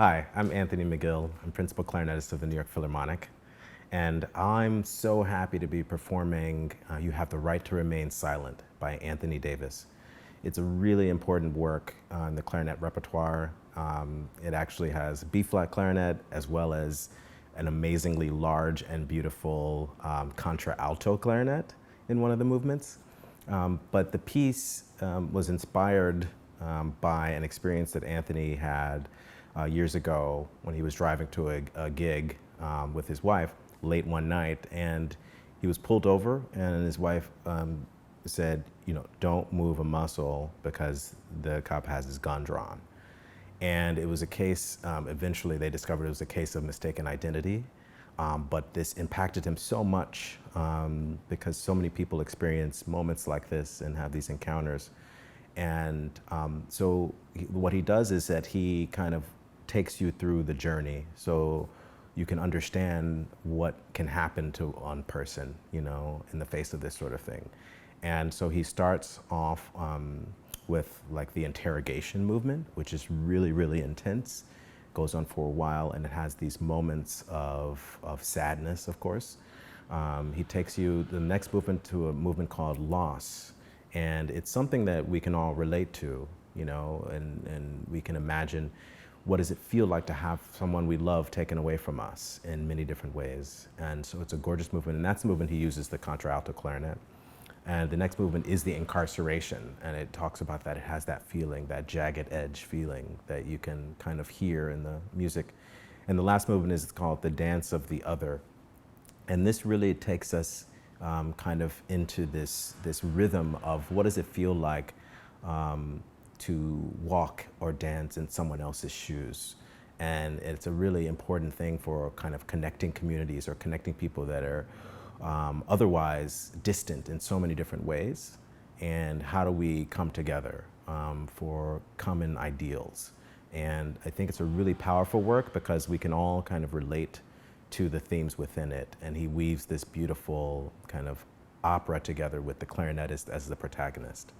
Hi, I'm Anthony McGill. I'm principal clarinetist of the New York Philharmonic. And I'm so happy to be performing You Have the Right to Remain Silent by Anthony Davis. It's a really important work in the clarinet repertoire. It actually has B-flat clarinet as well as an amazingly large and beautiful contra-alto clarinet in one of the movements. But the piece was inspired by an experience that Anthony had years ago when he was driving to a gig with his wife late one night, and he was pulled over, and his wife said, don't move a muscle because the cop has his gun drawn. And it was a case, eventually they discovered it was a case of mistaken identity, but this impacted him so much because so many people experience moments like this and have these encounters. And so what he does is that he kind of takes you through the journey so you can understand what can happen to one person, in the face of this sort of thing. And so he starts off with like the interrogation movement, which is really, really intense, goes on for a while, and it has these moments of sadness, of course. He takes you the next movement to a movement called Loss. And it's something that we can all relate to, and we can imagine what does it feel like to have someone we love taken away from us in many different ways. And so it's a gorgeous movement, and that's the movement he uses the contralto clarinet. And the next movement is the incarceration, and it talks about that. It has that feeling, that jagged edge feeling that you can kind of hear in the music. And the last movement is called the Dance of the Other. And this really takes us kind of into this rhythm of what does it feel like to walk or dance in someone else's shoes. And it's a really important thing for kind of connecting communities or connecting people that are otherwise distant in so many different ways. And how do we come together for common ideals? And I think it's a really powerful work because we can all kind of relate to the themes within it. And he weaves this beautiful kind of opera together with the clarinetist as the protagonist.